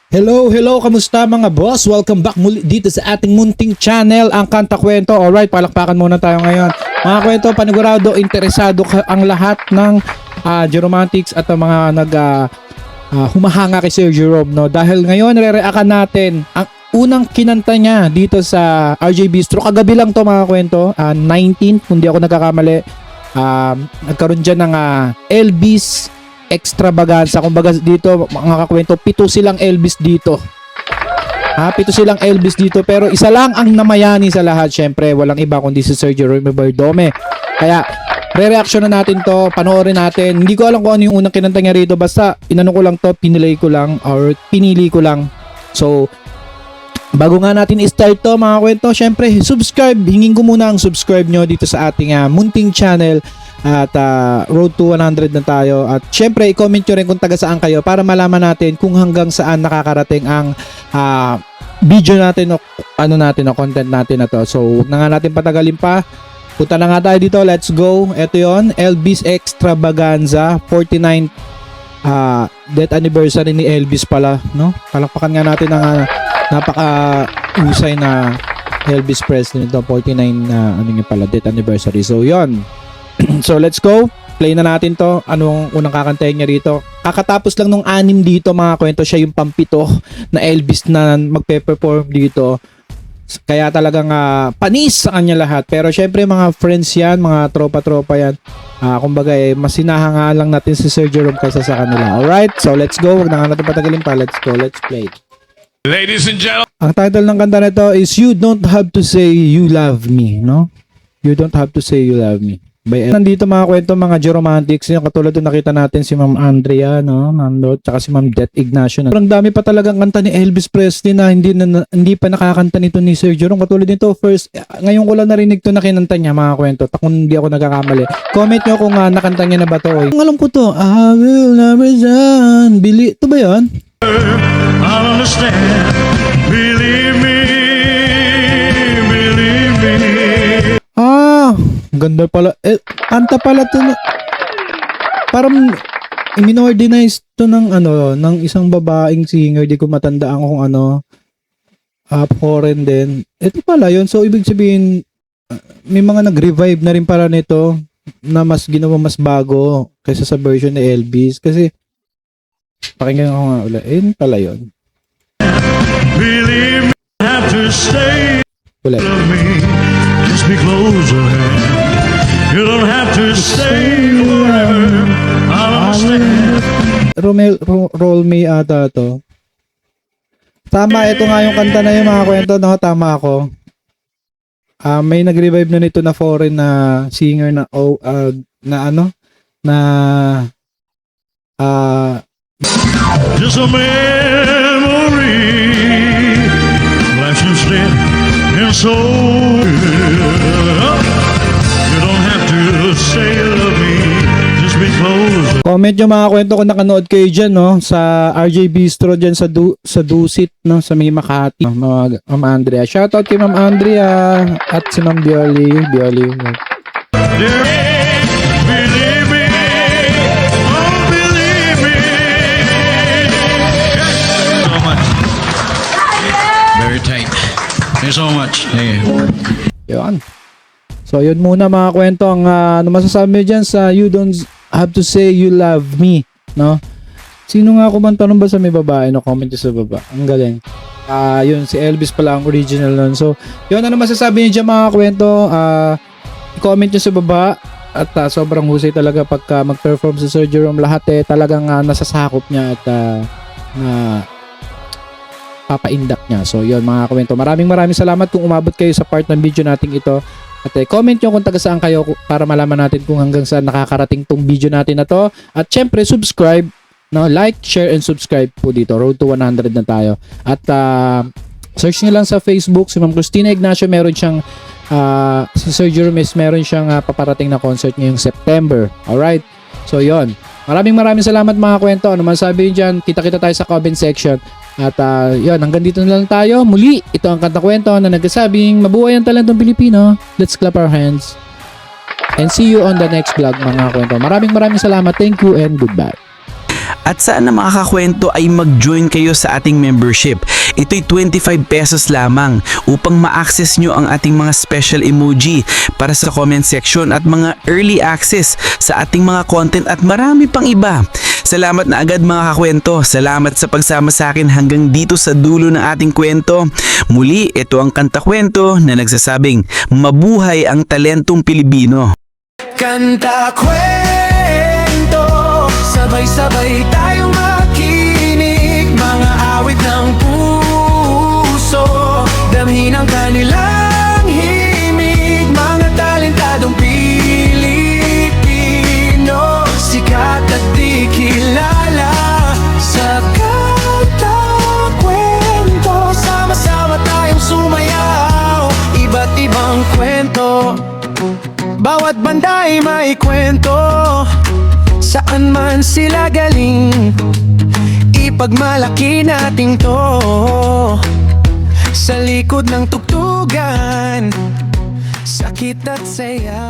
Hello, kamusta mga boss? Welcome back muli dito sa ating munting channel, ang Kanta Kwento. Alright, palakpakan muna tayo ngayon. Mga kwento, panigurado, interesado ang lahat ng Geromantics at ang mga humahanga kay Sir Jerome, no? Dahil ngayon, re-reactan natin ang unang kinanta niya dito sa RJ Bistro. Kagabi lang to mga kwento, 19th, kung di ako nagkakamali. Nagkaroon dyan ng Elvis extravaganza. Kumbaga dito mga kakwento, 7 silang Elvis dito. 7 silang Elvis dito, pero isa lang ang namayani sa lahat. Syempre, walang iba kundi si Sir Jerome Bardome. Kaya re-reaction na natin to, panoorin natin. Hindi ko alam kung ano yung unang kinanta niya rito, basta inano ko lang to, pinili ko lang. So, bago nga natin i-start to mga kwento, syempre subscribe, hingin ko muna ang subscribe nyo dito sa ating munting channel. At road to 100 na tayo. At syempre i-comment nyo rin kung taga saan kayo para malaman natin kung hanggang saan nakakarating ang video natin o content natin na to. So huwag na nga natin patagalin pa, punta na nga tayo dito, let's go. Ito yon, Elvis Extravaganza 49th death anniversary ni Elvis pala, no? Palakpakan nga natin ang napaka-usay na Elvis Presley nito, 49 death anniversary. So yon. So let's go, play na natin to. Anong unang kakantahin niya rito? Kakatapos lang nung 6 dito mga kwento, siya yung pampito na Elvis na magpe-perform dito. Kaya talagang panis sa kanya lahat. Pero syempre mga friends yan, mga tropa-tropa yan. Kumbaga mas sinahanga lang natin si Sir Jerome kaysa sa kanila. Alright, so let's go. Huwag na nga natin patagalin pa. Let's go, let's play. Ladies and gentlemen, ang title ng kanta nito is You Don't Have to Say You Love Me, no? You Don't Have to Say You Love Me. Nandito mga kwento, mga Geromantics, yung katulad doon nakita natin si Ma'am Andrea, no? Nando, tsaka si Ma'am Det Ignacio. Ang dami pa talagang kanta ni Elvis Presley na hindi pa nakakanta nito ni Sir Jerome. Katulad nito, ngayon ko lang narinig to na kinanta niya mga kwento. Kung hindi ako nagkakamali. Comment nyo kung nakanta niya na ba to. Ang alam ko to, I will never done. Ito ba yun? I'll understand. Believe me. Ganda pala. Kanta pala to na, parang iminordinize to ng isang babaeng singer. Di ko matandaan kung foreign din. Ito pala yun. So ibig sabihin may mga nag-revive na rin para nito na mas ginawa mas bago kaysa sa version ni Elvis. Kasi pakinggan ko nga ulit. Ayun pala yun. Believe me, have to stay. Ulit. Love me, just be closer. You don't have to stay forever. I'll understand. Roll me ata to. Tama, ito nga yung kanta na yung mga kwento, no? Tama ako. May nag-revive na nito na foreign na singer na just a memory. Life instead and so you don't have to say you love me. Just be close. Comment yung mga kwento kung nakanood kayo dyan, no? Sa RJ Bistro dyan sa Dusit, no? Sa may Makati, Ma'am Andrea. Shoutout kay Ma'am Andrea at si Ma'am Bioli. Dear, believe me. Oh, believe me. So much. Very tight. There's so much. Hey. Yun. So yun muna mga kwento. Ang masasabi dyan sa You Don't Have to Say You Love Me, no? Sino nga kumanta nun ba sa may babae? No, comment sa baba. Ang galing. Yun, si Elvis pala ang original nun. So, yun, ano masasabi niyo dyan mga kwento? I-comment nyo sa baba. At sobrang husay talaga pagka mag-perform si Sir Jerome. Lahat talagang nasasakop niya at papaindak niya. So, yun mga kwento. Maraming salamat kung umabot kayo sa part ng video natin ito. At comment nyo kung taga saan kayo para malaman natin kung hanggang saan nakakarating tong video natin na to. At syempre, subscribe, no? Like, share, and subscribe po dito. Road to 100 na tayo. At search nyo lang sa Facebook, si Ma'am Cristina Ignacio, meron siyang si Sir Jerome, meron siyang paparating na concert ngayong September. Alright? So, yon. Maraming salamat mga kwento. Ano man sabihin dyan, kita-kita tayo sa comment section. At yun, hanggang dito na lang tayo. Muli, ito ang Kanta Kwento na nagsasabing mabuhay ang talentong Pilipino. Let's clap our hands. And see you on the next vlog mga kwento. Maraming salamat. Thank you and goodbye. At sana mga kakwento ay mag-join kayo sa ating membership. Ito'y 25 pesos lamang upang ma-access nyo ang ating mga special emoji para sa comment section at mga early access sa ating mga content at marami pang iba. Salamat na agad mga kakwento. Salamat sa pagsama sa akin hanggang dito sa dulo ng ating kwento. Muli, ito ang Kanta Kwento na nagsasabing mabuhay ang talentong Pilipino. Kanta kwento, sabay-sabay tayong makinig. Mga awit ng puso, damhin ang kanilang himig. Mga talentadong Pilipino, sikat at di kilala sa Kanta Kwento. Sama-sama tayong sumayaw, iba't ibang kwento, bawat banda ay may kwento. Saan man sila galing, ipagmalaki natin to. Sa likod ng tugtugan, sakit at saya.